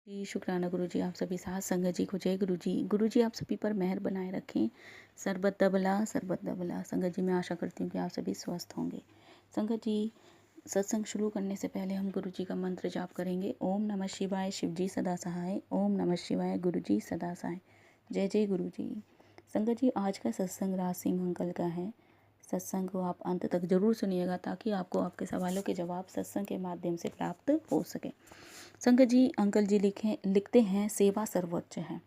जी, शुक्राना गुरुजी। आप सभी साथ संगत जी को जय गुरुजी। गुरुजी आप सभी पर मेहर बनाए रखें। सरबत दबला सरबत दबला। संगत जी मैं आशा करती हूँ कि आप सभी स्वस्थ होंगे। संगत जी सत्संग शुरू करने से पहले हम गुरुजी का मंत्र जाप करेंगे। ओम नमः शिवाय शिवजी सदा सहाय। ओम नमः शिवाय गुरुजी सदा सहाय। जय जय गुरुजी। संगत जी आज का सत्संग राज सिंह अंकल का है। सत्संग को आप अंत तक जरूर सुनिएगा ताकि आपको आपके सवालों के जवाब सत्संग के माध्यम से प्राप्त हो सके। संगत जी अंकल जी लिखते हैं सेवा सर्वोच्च है।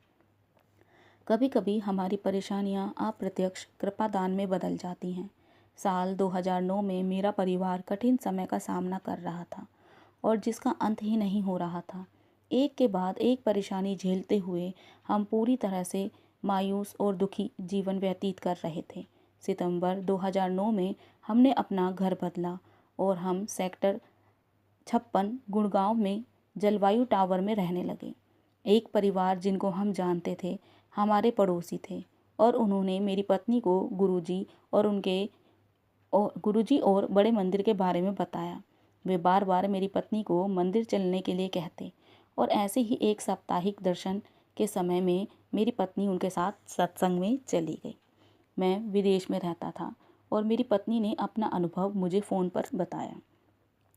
कभी कभी हमारी परेशानियां अप्रत्यक्ष कृपादान में बदल जाती हैं। साल 2009 में मेरा परिवार कठिन समय का सामना कर रहा था और जिसका अंत ही नहीं हो रहा था। एक के बाद एक परेशानी झेलते हुए हम पूरी तरह से मायूस और दुखी जीवन व्यतीत कर रहे थे। सितंबर 2009 में हमने अपना घर बदला और हम सेक्टर 56 गुड़गांव में जलवायु टावर में रहने लगे। एक परिवार जिनको हम जानते थे हमारे पड़ोसी थे और उन्होंने मेरी पत्नी को गुरुजी और बड़े मंदिर के बारे में बताया। वे बार बार मेरी पत्नी को मंदिर चलने के लिए कहते और ऐसे ही एक साप्ताहिक दर्शन के समय में मेरी पत्नी उनके साथ सत्संग में चली गई। मैं विदेश में रहता था और मेरी पत्नी ने अपना अनुभव मुझे फ़ोन पर बताया।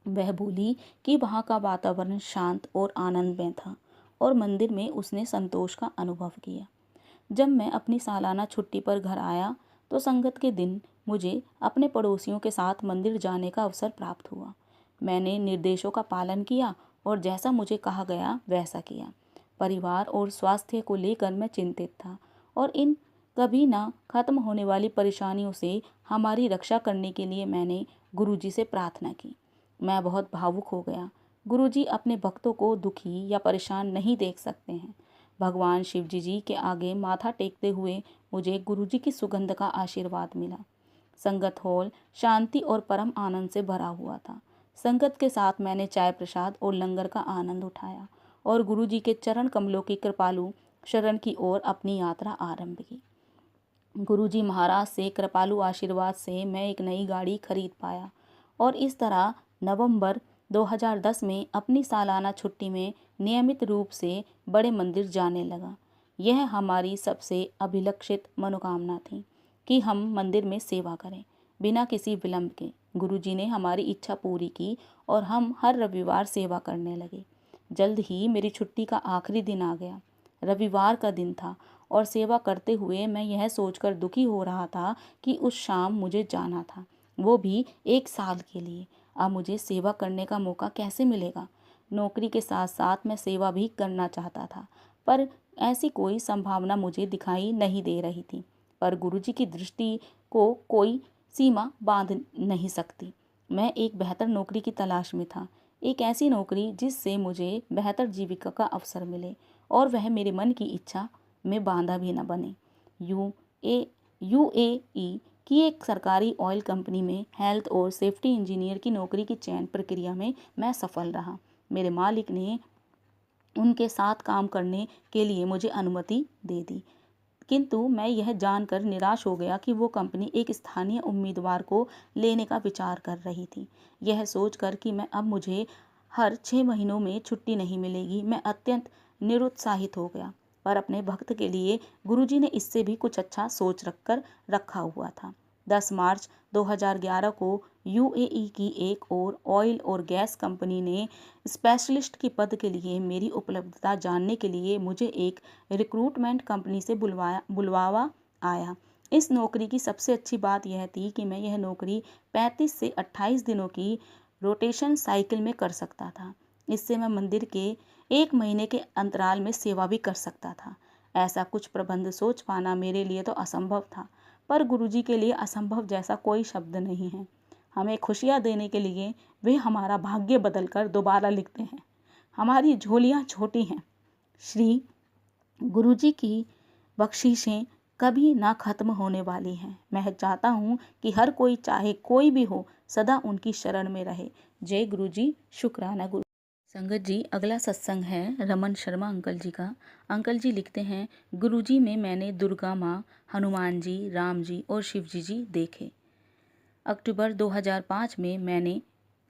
वह बोली कि वहाँ का वातावरण शांत और आनंदमय था और मंदिर में उसने संतोष का अनुभव किया। जब मैं अपनी सालाना छुट्टी पर घर आया तो संगत के दिन मुझे अपने पड़ोसियों के साथ मंदिर जाने का अवसर प्राप्त हुआ। मैंने निर्देशों का पालन किया और जैसा मुझे कहा गया वैसा किया। परिवार और स्वास्थ्य को लेकर मैं चिंतित था और इन कभी ना खत्म होने वाली परेशानियों से हमारी रक्षा करने के लिए मैंने गुरुजी से प्रार्थना की। मैं बहुत भावुक हो गया। गुरुजी अपने भक्तों को दुखी या परेशान नहीं देख सकते हैं। भगवान शिवजी जी के आगे माथा टेकते हुए मुझे गुरुजी की सुगंध का आशीर्वाद मिला। संगत हॉल शांति और परम आनंद से भरा हुआ था। संगत के साथ मैंने चाय प्रसाद और लंगर का आनंद उठाया और गुरुजी के चरण कमलों की कृपालु शरण की ओर अपनी यात्रा आरंभ की। गुरुजी महाराज से कृपालु आशीर्वाद से मैं एक नई गाड़ी खरीद पाया और इस तरह नवंबर 2010 में अपनी सालाना छुट्टी में नियमित रूप से बड़े मंदिर जाने लगा। यह हमारी सबसे अभिलषित मनोकामना थी कि हम मंदिर में सेवा करें बिना किसी विलंब के। गुरुजी ने हमारी इच्छा पूरी की और हम हर रविवार सेवा करने लगे। जल्द ही मेरी छुट्टी का आखिरी दिन आ गया। रविवार का दिन था और सेवा करते हुए मैं यह सोचकर दुखी हो रहा था कि उस शाम मुझे जाना था, वो भी 1 साल के लिए। अब मुझे सेवा करने का मौका कैसे मिलेगा? नौकरी के साथ साथ मैं सेवा भी करना चाहता था पर ऐसी कोई संभावना मुझे दिखाई नहीं दे रही थी। पर गुरुजी की दृष्टि को कोई सीमा बांध नहीं सकती। मैं एक बेहतर नौकरी की तलाश में था, एक ऐसी नौकरी जिससे मुझे बेहतर जीविका का अवसर मिले और वह मेरे मन की इच्छा में बांधा भी न बने। यूएई की एक सरकारी ऑयल कंपनी में हेल्थ और सेफ्टी इंजीनियर की नौकरी की चयन प्रक्रिया में मैं सफल रहा। मेरे मालिक ने उनके साथ काम करने के लिए मुझे अनुमति दे दी, किंतु मैं यह जानकर निराश हो गया कि वो कंपनी एक स्थानीय उम्मीदवार को लेने का विचार कर रही थी। यह सोचकर कि मैं अब मुझे हर 6 महीनों में छुट्टी नहीं मिलेगी, मैं अत्यंत निरुत्साहित हो गया। पर अपने भक्त के लिए गुरुजी ने इससे भी कुछ अच्छा सोच रखा हुआ था। 10 मार्च 2011 को यूएई की एक और ऑयल और गैस कंपनी ने स्पेशलिस्ट के पद के लिए मेरी उपलब्धता जानने के लिए मुझे एक रिक्रूटमेंट कंपनी से बुलवावा आया। इस नौकरी की सबसे अच्छी बात यह थी कि मैं यह नौकरी 35 से 28 दिनों की रोटेशन साइकिल में कर सकता था। इससे मैं मंदिर के 1 महीने के अंतराल में सेवा भी कर सकता था। ऐसा कुछ प्रबंध सोच पाना मेरे लिए तो असंभव था, पर गुरुजी के लिए असंभव जैसा कोई शब्द नहीं है। हमें खुशियाँ देने के लिए वे हमारा भाग्य बदलकर दोबारा लिखते हैं। हमारी झोलियाँ छोटी हैं। श्री गुरुजी की बख्शीशें कभी ना खत्म होने वाली हैं। मैं चाहता हूँ कि हर कोई चाहे कोई भी हो सदा उनकी शरण में रहे। जय गुरुजी। शुक्राना गुरु। संगत जी अगला सत्संग है रमन शर्मा अंकल जी का। अंकल जी लिखते हैं गुरुजी में मैंने दुर्गा माँ, हनुमान जी, राम जी और शिव जी देखे। अक्टूबर 2005 में मैंने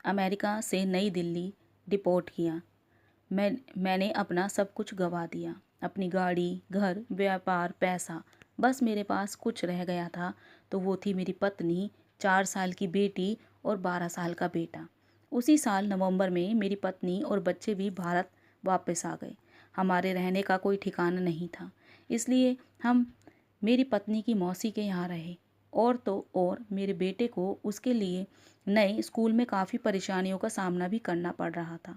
अमेरिका से नई दिल्ली डिपोर्ट किया। मैंने अपना सब कुछ गंवा दिया, अपनी गाड़ी, घर, व्यापार, पैसा। बस मेरे पास कुछ रह गया था, तो वो थी मेरी पत्नी, 4 साल की बेटी और 12 साल का बेटा। उसी साल नवंबर में मेरी पत्नी और बच्चे भी भारत वापस आ गए। हमारे रहने का कोई ठिकाना नहीं था, इसलिए हम मेरी पत्नी की मौसी के यहाँ रहे। और तो और मेरे बेटे को उसके लिए नए स्कूल में काफ़ी परेशानियों का सामना भी करना पड़ रहा था।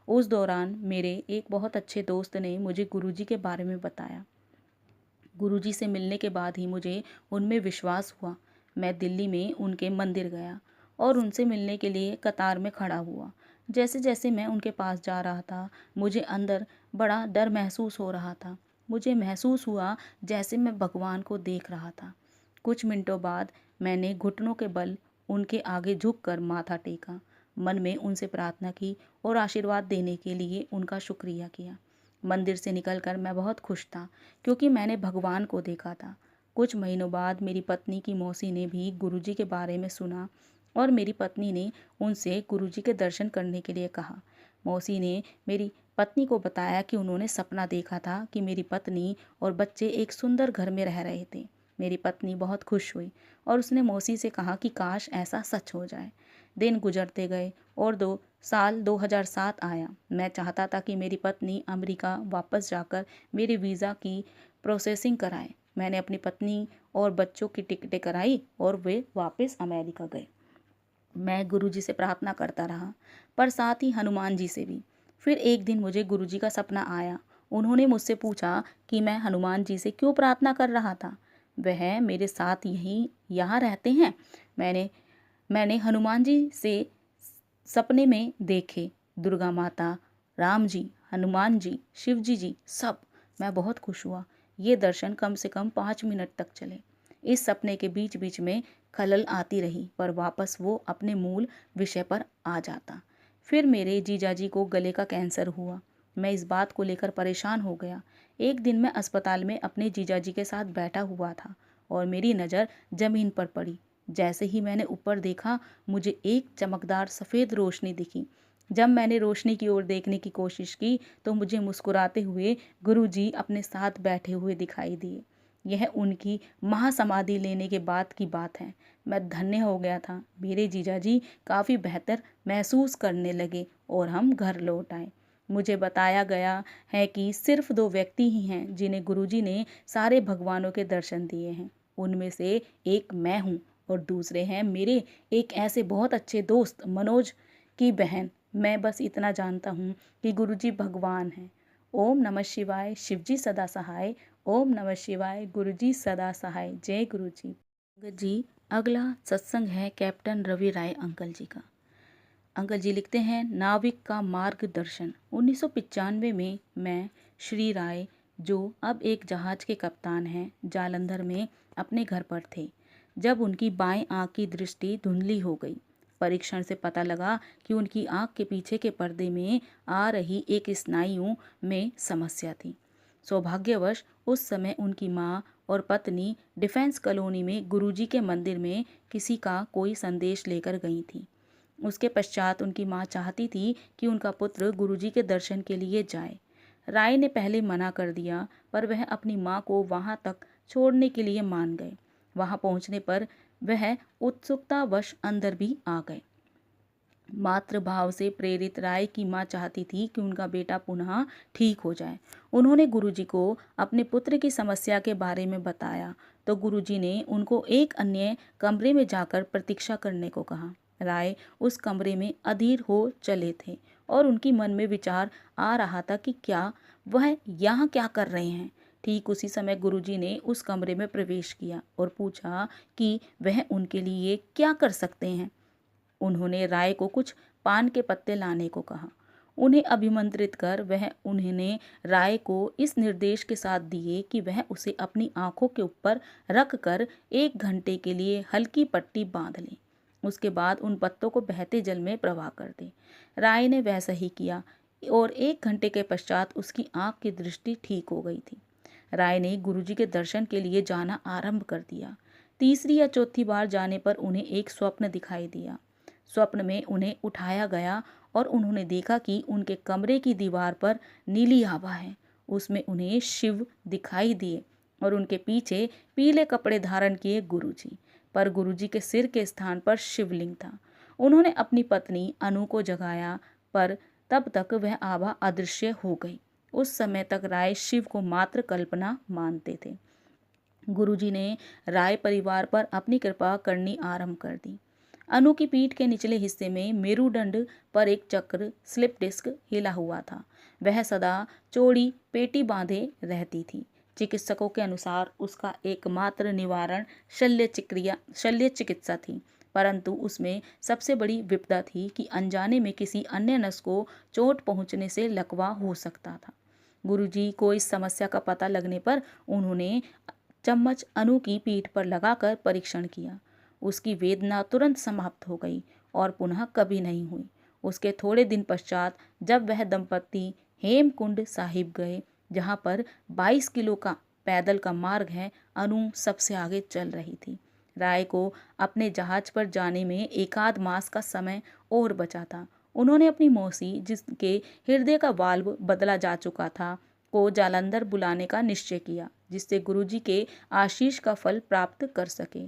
उस दौरान मेरे एक बहुत अच्छे दोस्त ने मुझे गुरुजी के बारे में बताया। गुरुजी से मिलने के बाद ही मुझे उनमें विश्वास हुआ। मैं दिल्ली में उनके मंदिर गया और उनसे मिलने के लिए कतार में खड़ा हुआ। जैसे जैसे मैं उनके पास जा रहा था, मुझे अंदर बड़ा डर महसूस हो रहा था। मुझे महसूस हुआ जैसे मैं भगवान को देख रहा था। कुछ मिनटों बाद मैंने घुटनों के बल उनके आगे झुककर माथा टेका, मन में उनसे प्रार्थना की और आशीर्वाद देने के लिए उनका शुक्रिया किया। मंदिर से निकलकर मैं बहुत खुश था, क्योंकि मैंने भगवान को देखा था। कुछ महीनों बाद मेरी पत्नी की मौसी ने भी गुरुजी के बारे में सुना और मेरी पत्नी ने उनसे गुरुजी के दर्शन करने के लिए कहा। मौसी ने मेरी पत्नी को बताया कि उन्होंने सपना देखा था कि मेरी पत्नी और बच्चे एक सुंदर घर में रह रहे थे। मेरी पत्नी बहुत खुश हुई और उसने मौसी से कहा कि काश ऐसा सच हो जाए। दिन गुजरते गए और 2007 आया। मैं चाहता था कि मेरी पत्नी अमेरिका वापस जाकर मेरे वीज़ा की प्रोसेसिंग कराए। मैंने अपनी पत्नी और बच्चों की टिकटें कराई और वे वापस अमेरिका गए। मैं गुरुजी से प्रार्थना करता रहा, पर साथ ही हनुमान जी से भी। फिर एक दिन मुझे गुरुजी का सपना आया। उन्होंने मुझसे पूछा कि मैं हनुमान जी से क्यों प्रार्थना कर रहा था। वह मेरे साथ यहाँ रहते हैं। मैंने मैंने हनुमान जी से सपने में देखे, दुर्गा माता, राम जी, हनुमान जी, शिव जी सब। मैं बहुत खुश हुआ। ये दर्शन कम से कम 5 मिनट तक चले। इस सपने के बीच बीच में खलल आती रही, पर वापस वो अपने मूल विषय पर आ जाता। फिर मेरे जीजाजी को गले का कैंसर हुआ। मैं इस बात को लेकर परेशान हो गया। एक दिन मैं अस्पताल में अपने जीजाजी के साथ बैठा हुआ था और मेरी नज़र ज़मीन पर पड़ी। जैसे ही मैंने ऊपर देखा, मुझे एक चमकदार सफ़ेद रोशनी दिखी। जब मैंने रोशनी की ओर देखने की कोशिश की, तो मुझे मुस्कुराते हुए गुरुजी अपने साथ बैठे हुए दिखाई दिए। यह उनकी महासमाधि लेने के बाद की बात है। मैं धन्य हो गया था। मेरे जीजाजी काफ़ी बेहतर महसूस करने लगे और हम घर लौट आए। मुझे बताया गया है कि सिर्फ 2 व्यक्ति ही हैं जिन्हें गुरुजी ने सारे भगवानों के दर्शन दिए हैं। उनमें से एक मैं हूँ और दूसरे हैं मेरे एक ऐसे बहुत अच्छे दोस्त मनोज की बहन। मैं बस इतना जानता हूँ कि गुरुजी भगवान हैं। ओम नमः शिवाय, शिवजी सदा सहाय। ओम नमः शिवाय, गुरुजी सदा सहाय। जय गुरुजी। जी, अगला सत्संग है कैप्टन रवि राय अंकल जी का। अंकल जी लिखते हैं, नाविक का मार्गदर्शन। 1995 में मैं श्री राय, जो अब एक जहाज के कप्तान हैं, जालंधर में अपने घर पर थे, जब उनकी बाएं आंख की दृष्टि धुंधली हो गई। परीक्षण से पता लगा कि उनकी आंख के पीछे के पर्दे में आ रही एक स्नायु में समस्या थी। सौभाग्यवश उस समय उनकी माँ और पत्नी डिफेंस कॉलोनी में गुरुजी के मंदिर में किसी का कोई संदेश लेकर गई थी। उसके पश्चात उनकी माँ चाहती थी कि उनका पुत्र गुरुजी के दर्शन के लिए जाए। राय ने पहले मना कर दिया, पर वह अपनी माँ को वहाँ तक छोड़ने के लिए मान गए। वहाँ पहुँचने पर वह उत्सुकतावश अंदर भी आ गए। मातृभाव से प्रेरित राय की माँ चाहती थी कि उनका बेटा पुनः ठीक हो जाए। उन्होंने गुरुजी को अपने पुत्र की समस्या के बारे में बताया, तो गुरुजी ने उनको एक अन्य कमरे में जाकर प्रतीक्षा करने को कहा। राय उस कमरे में अधीर हो चले थे और उनकी मन में विचार आ रहा था कि क्या वह यहाँ क्या कर रहे हैं। ठीक उसी समय गुरुजी ने उस कमरे में प्रवेश किया और पूछा कि वह उनके लिए क्या कर सकते हैं। उन्होंने राय को कुछ पान के पत्ते लाने को कहा। उन्हें अभिमंत्रित कर वह उन्होंने राय को इस निर्देश के साथ दिए कि वह उसे अपनी आंखों के ऊपर रख कर 1 घंटे के लिए हल्की पट्टी बांध लें। उसके बाद उन पत्तों को बहते जल में प्रवाह कर दें। राय ने वैसा ही किया और 1 घंटे के पश्चात उसकी आंख की दृष्टि ठीक हो गई थी। राय ने गुरुजी के दर्शन के लिए जाना आरंभ कर दिया। तीसरी या चौथी बार जाने पर उन्हें एक स्वप्न दिखाई दिया। स्वप्न में उन्हें उठाया गया और उन्होंने देखा कि उनके कमरे की दीवार पर नीली आभा है। उसमें उन्हें शिव दिखाई दिए और उनके पीछे पीले कपड़े धारण किए गुरुजी, पर गुरुजी के सिर के स्थान पर शिवलिंग था। उन्होंने अपनी पत्नी अनु को जगाया, पर तब तक वह आभा अदृश्य हो गई। उस समय तक राय शिव को मात्र कल्पना मानते थे। गुरुजी ने राय परिवार पर अपनी कृपा करनी आरंभ कर दी। अनु की पीठ के निचले हिस्से में मेरुदंड पर एक चक्र स्लिप डिस्क हिला हुआ था। वह सदा चौड़ी पेटी बांधे रहती थी। चिकित्सकों के अनुसार उसका एकमात्र निवारण शल्य चिकित्सा थी, परंतु उसमें सबसे बड़ी विपदा थी कि अनजाने में किसी अन्य नस को चोट पहुंचने से लकवा हो सकता था। गुरुजी को इस समस्या का पता लगने पर उन्होंने चम्मच अनु की पीठ पर लगाकर परीक्षण किया। उसकी वेदना तुरंत समाप्त हो गई और पुनः कभी नहीं हुई। उसके थोड़े दिन पश्चात जब वह दंपत्ति हेमकुंड साहिब गए, जहाँ पर 22 किलो का पैदल का मार्ग है, अनु सबसे आगे चल रही थी। राय को अपने जहाज पर जाने में एकाध मास का समय और बचा था। उन्होंने अपनी मौसी, जिसके हृदय का वाल्व बदला जा चुका था, को जालंधर बुलाने का निश्चय किया, जिससे गुरुजी के आशीष का फल प्राप्त कर सके।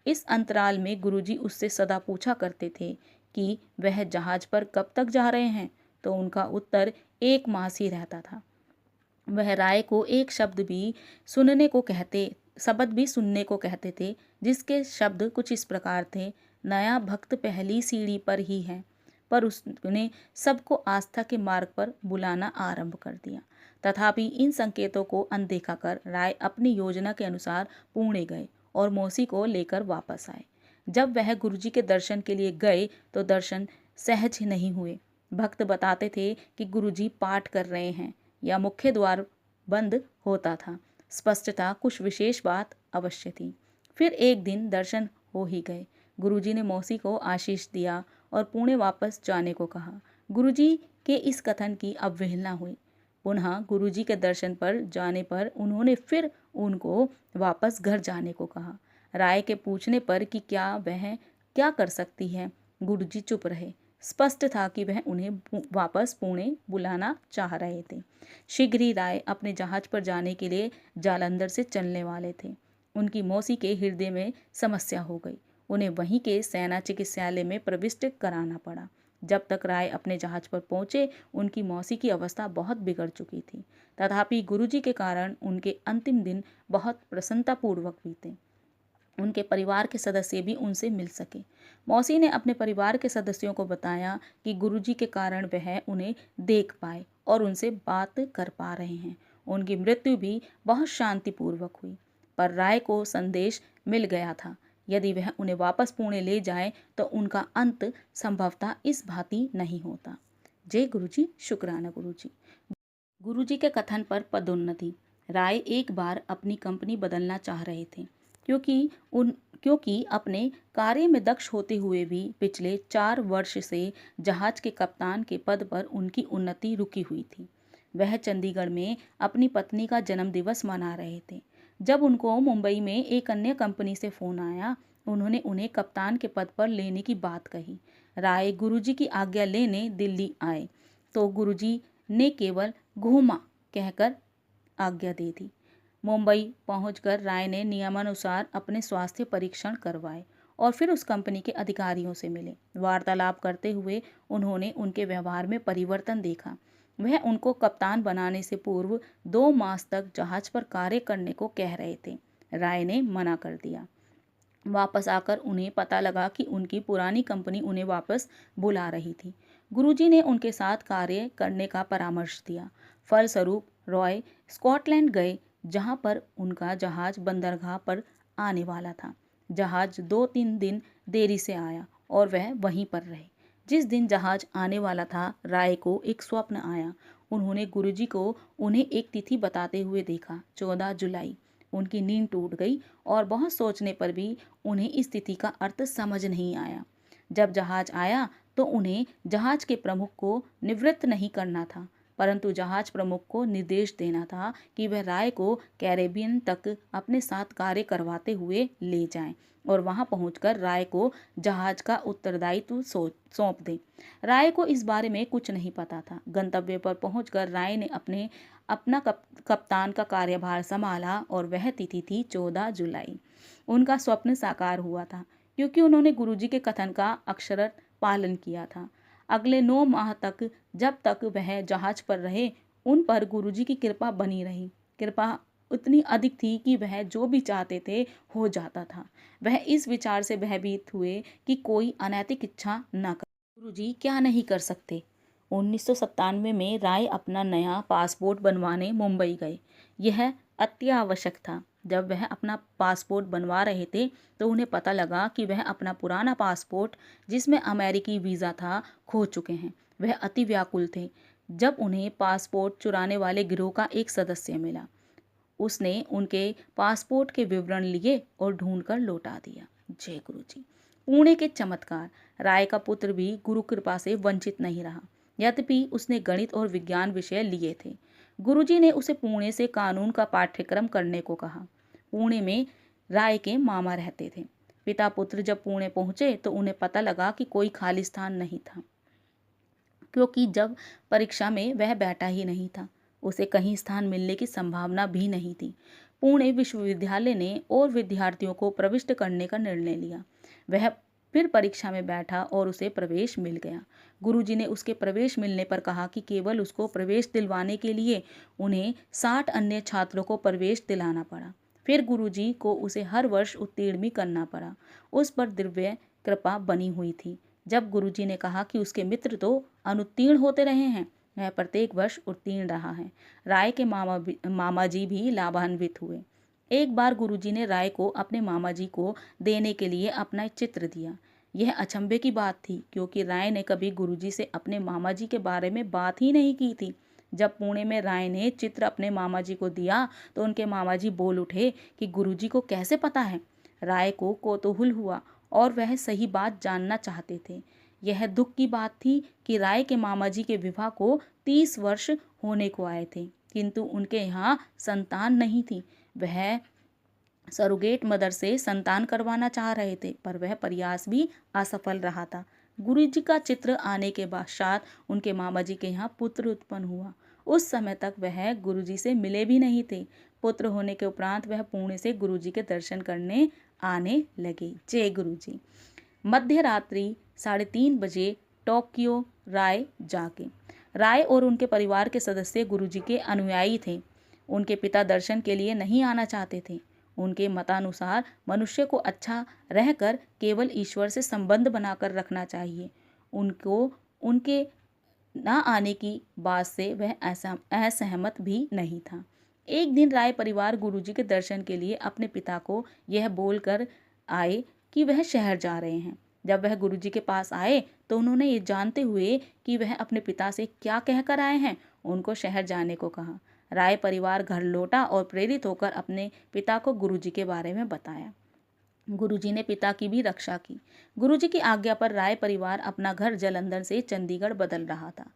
इस अंतराल में गुरुजी उससे सदा पूछा करते थे कि वह जहाज पर कब तक जा रहे हैं, तो उनका उत्तर 1 मास ही रहता था। वह राय को एक शब्द भी सुनने को कहते थे, जिसके शब्द कुछ इस प्रकार थे: नया भक्त पहली सीढ़ी पर ही है। पर उसने सबको आस्था के मार्ग पर बुलाना आरंभ कर दिया। तथापि इन संकेतों को अनदेखा कर राय अपनी योजना के अनुसार पुणे गए और मौसी को लेकर वापस आए। जब वह गुरुजी के दर्शन के लिए गए तो दर्शन सहज नहीं हुए। भक्त बताते थे कि गुरुजी पाठ कर रहे हैं या मुख्य द्वार बंद होता था। स्पष्टता कुछ विशेष बात अवश्य थी। फिर एक दिन दर्शन हो ही गए। गुरुजी ने मौसी को आशीष दिया और पुणे वापस जाने को कहा। गुरुजी के इस कथन की अवहेलना हुई। पुनः गुरुजी के दर्शन पर जाने पर उन्होंने फिर उनको वापस घर जाने को कहा। राय के पूछने पर कि क्या वह क्या कर सकती है, गुरुजी चुप रहे। स्पष्ट था कि वह उन्हें वापस पुणे बुलाना चाह रहे थे। शीघ्र ही राय अपने जहाज पर जाने के लिए जालंधर से चलने वाले थे। उनकी मौसी के हृदय में समस्या हो गई। उन्हें वहीं के सेना चिकित्सालय में प्रविष्ट कराना पड़ा। जब तक राय अपने जहाज पर पहुंचे, उनकी मौसी की अवस्था बहुत बिगड़ चुकी थी। तथापि गुरुजी के कारण उनके अंतिम दिन बहुत प्रसन्नतापूर्वक बीते। उनके परिवार के सदस्य भी उनसे मिल सके। मौसी ने अपने परिवार के सदस्यों को बताया कि गुरुजी के कारण वह उन्हें देख पाए और उनसे बात कर पा रहे हैं। उनकी मृत्यु भी बहुत शांतिपूर्वक हुई। पर राय को संदेश मिल गया था, यदि वह उन्हें वापस पुणे ले जाए तो उनका अंत संभवतः इस भांति नहीं होता। जय गुरुजी, शुक्राना गुरुजी। गुरुजी के कथन पर पदोन्नति। राय एक बार अपनी कंपनी बदलना चाह रहे थे, क्योंकि अपने कार्य में दक्ष होते हुए भी पिछले 4 वर्ष से जहाज के कप्तान के पद पर उनकी उन्नति रुकी हुई थी। वह चंडीगढ़ में अपनी पत्नी का जन्मदिवस मना रहे थे। जब उनको मुंबई में एक अन्य कंपनी से फ़ोन आया, उन्होंने उन्हें कप्तान के पद पर लेने की बात कही। राय गुरुजी की आज्ञा लेने दिल्ली आए तो गुरुजी ने केवल घूमा कहकर आज्ञा दे दी। मुंबई पहुंचकर राय ने नियमानुसार अपने स्वास्थ्य परीक्षण करवाए और फिर उस कंपनी के अधिकारियों से मिले। वार्तालाप करते हुए उन्होंने उनके व्यवहार में परिवर्तन देखा। वह उनको कप्तान बनाने से पूर्व 2 मास तक जहाज पर कार्य करने को कह रहे थे। राय ने मना कर दिया। वापस आकर उन्हें पता लगा कि उनकी पुरानी कंपनी उन्हें वापस बुला रही थी। गुरुजी ने उनके साथ कार्य करने का परामर्श दिया। फलस्वरूप रॉय स्कॉटलैंड गए, जहां पर उनका जहाज बंदरगाह पर आने वाला था। जहाज 2-3 दिन देरी से आया और वह वहीं पर रहे। जिस दिन जहाज आने वाला था, राय को एक स्वप्न आया। उन्होंने गुरुजी को उन्हें एक तिथि बताते हुए देखा, 14 जुलाई। उनकी नींद टूट गई और बहुत सोचने पर भी उन्हें इस तिथि का अर्थ समझ नहीं आया। जब जहाज आया तो उन्हें जहाज के प्रमुख को निवृत्त नहीं करना था। परंतु जहाज प्रमुख को निर्देश देना था कि वह राय को कैरेबियन तक अपने साथ कार्य करवाते हुए ले जाएं और वहां पहुंचकर राय को जहाज का उत्तरदायित्व सौंप दें। राय को इस बारे में कुछ नहीं पता था। गंतव्य पर पहुंचकर राय ने अपना कप्तान का कार्यभार संभाला और वह तिथि थी 14 जुलाई। उनका स्वप्न साकार हुआ था क्योंकि उन्होंने गुरुजी के कथन का अक्षरशः पालन किया था। अगले 9 माह तक, जब तक वह जहाज पर रहे, उन पर गुरुजी की कृपा बनी रही। कृपा उतनी अधिक थी कि वह जो भी चाहते थे हो जाता था। वह इस विचार से भयभीत हुए कि कोई अनैतिक इच्छा न करे। गुरुजी क्या नहीं कर सकते। 1997 में राय अपना नया पासपोर्ट बनवाने मुंबई गए। यह अति आवश्यक था। जब वह अपना पासपोर्ट बनवा रहे थे तो उन्हें पता लगा कि वह अपना पुराना पासपोर्ट, जिसमें अमेरिकी वीज़ा था, खो चुके हैं। वह अति व्याकुल थे। जब उन्हें पासपोर्ट चुराने वाले गिरोह का एक सदस्य मिला, उसने उनके पासपोर्ट के विवरण लिए और ढूंढकर लौटा दिया। जय गुरुजी। पुणे के चमत्कार। राय का पुत्र भी गुरु कृपा से वंचित नहीं रहा। यद्यपि उसने गणित और विज्ञान विषय लिए थे। गुरुजी ने उसे पुणे से कानून का पाठ्यक्रम करने को कहा। पुणे में राय के मामा रहते थे। पिता पुत्र जब पुणे पहुंचे तो उन्हें पता लगा कि कोई खाली स्थान नहीं था, क्योंकि जब परीक्षा में वह बैठा ही नहीं था, उसे कहीं स्थान मिलने की संभावना भी नहीं थी। पुणे विश्वविद्यालय ने और विद्यार्थियों को प्रविष्ट करने का निर्णय लिया। वह फिर परीक्षा में बैठा और उसे प्रवेश मिल गया। गुरुजी ने उसके प्रवेश मिलने पर कहा कि केवल उसको प्रवेश दिलवाने के लिए उन्हें 60 अन्य छात्रों को प्रवेश दिलाना पड़ा। फिर गुरुजी को उसे हर वर्ष उत्तीर्ण भी करना पड़ा। उस पर दिव्य कृपा बनी हुई थी। जब गुरुजी ने कहा कि उसके मित्र तो अनुत्तीर्ण होते रहे हैं, वह प्रत्येक वर्ष उत्तीर्ण रहा है। राय के मामा जी भी लाभान्वित हुए। एक बार गुरुजी ने राय को अपने मामा जी को देने के लिए अपना चित्र दिया। यह अचंभे की बात थी, क्योंकि राय ने कभी गुरुजी से अपने मामा जी के बारे में बात ही नहीं की थी। जब पुणे में राय ने चित्र अपने मामा जी को दिया तो उनके मामा जी बोल उठे कि गुरुजी को कैसे पता है। राय को कौतूहल हुआ और वह सही बात जानना चाहते थे। यह दुख की बात थी कि राय के मामा जी के विवाह को 30 वर्ष होने को आए थे, किंतु उनके यहाँ संतान नहीं थी। वह सरोगेट मदर से संतान करवाना चाह रहे थे, पर वह प्रयास भी असफल रहा था। गुरुजी का चित्र आने के पश्चात उनके मामा जी के यहाँ पुत्र उत्पन्न हुआ। उस समय तक वह गुरुजी से मिले भी नहीं थे। पुत्र होने के उपरांत वह पुणे से गुरुजी के दर्शन करने आने लगे। जय गुरुजी। मध्य रात्रि 3:30 बजे टोक्यो राय जागे। राय और उनके परिवार के सदस्य गुरुजी के अनुयायी थे। उनके पिता दर्शन के लिए नहीं आना चाहते थे। उनके मतानुसार मनुष्य को अच्छा रहकर केवल ईश्वर से संबंध बनाकर रखना चाहिए। उनको उनके न आने की बात से वह असहमत भी नहीं था। एक दिन राय परिवार गुरुजी के दर्शन के लिए अपने पिता को यह बोलकर आए कि वह शहर जा रहे हैं। जब वह गुरुजी के पास आए तो उन्होंने ये जानते हुए कि वह अपने पिता से क्या कहकर आए हैं, उनको शहर जाने को कहा। राय परिवार घर लौटा और प्रेरित होकर अपने पिता को गुरुजी के बारे में बताया। गुरुजी ने पिता की भी रक्षा की। गुरुजी की आज्ञा पर राय परिवार अपना घर जालंधर से चंडीगढ़ बदल रहा था।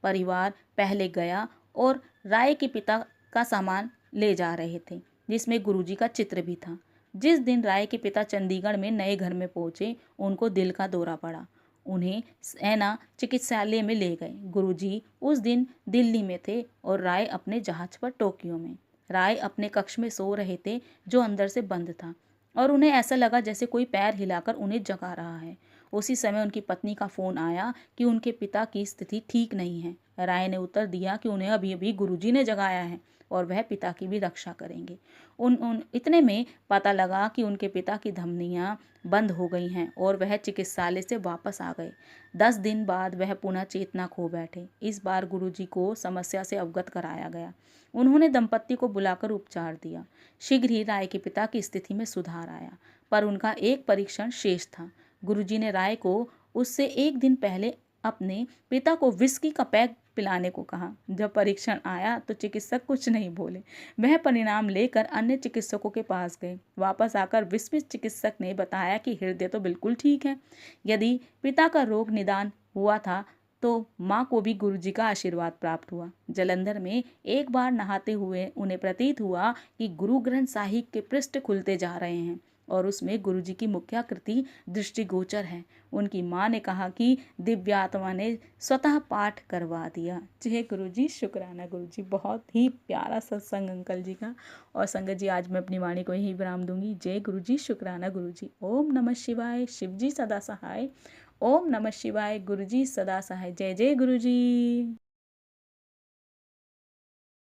परिवार पहले गया और राय के पिता का सामान ले जा रहे थे, जिसमें गुरुजी का चित्र भी था। जिस दिन राय के पिता चंडीगढ़ में नए घर में पहुंचे, उनको दिल का दौरा पड़ा। उन्हें सेना चिकित्सालय में ले गए। गुरुजी उस दिन दिल्ली में थे और राय अपने जहाज पर टोक्यो में। राय अपने कक्ष में सो रहे थे, जो अंदर से बंद था, और उन्हें ऐसा लगा जैसे कोई पैर हिलाकर उन्हें जगा रहा है। उसी समय उनकी पत्नी का फोन आया कि उनके पिता की स्थिति ठीक नहीं है। राय ने उत्तर दिया कि उन्हें अभी अभी गुरुजी ने जगाया है और वह पिता की भी रक्षा करेंगे। इतने में पता लगा कि उनके पिता की धमनियां बंद हो गई हैं और वह चिकित्सालय से वापस आ गए। 10 दिन बाद वह पुनः चेतना खो बैठे। इस बार गुरुजी को समस्या से अवगत कराया गया। उन्होंने दंपत्ति को बुलाकर उपचार दिया। शीघ्र ही राय के पिता की स्थिति में सुधार आया, पर उनका एक परीक्षण शेष था। गुरुजी ने राय को उससे एक दिन पहले अपने पिता को विस्की का पैक पिलाने को कहा। जब परीक्षण आया तो चिकित्सक कुछ नहीं बोले। वह परिणाम लेकर अन्य चिकित्सकों के पास गए। वापस आकर विस्मित चिकित्सक ने बताया कि हृदय तो बिल्कुल ठीक है। यदि पिता का रोग निदान हुआ था तो माँ को भी गुरुजी का आशीर्वाद प्राप्त हुआ। जालंधर में एक बार नहाते हुए उन्हें प्रतीत हुआ कि गुरु ग्रंथ साहिब के पृष्ठ खुलते जा रहे हैं और उसमें गुरुजी की मुख्याकृति दृष्टिगोचर है। उनकी माँ ने कहा कि दिव्य आत्मा ने स्वतः पाठ करवा दिया। जय गुरुजी, शुक्राना गुरुजी। बहुत ही प्यारा सत्संग अंकल जी का। और संगत जी, आज मैं अपनी वाणी को यही विराम दूंगी। जय गुरुजी, शुक्राना गुरुजी। ओम नमः शिवाय। शिवजी सदा सहाय। ओम नमः शिवाय। गुरुजी सदा सहाय। जय जय गुरुजी।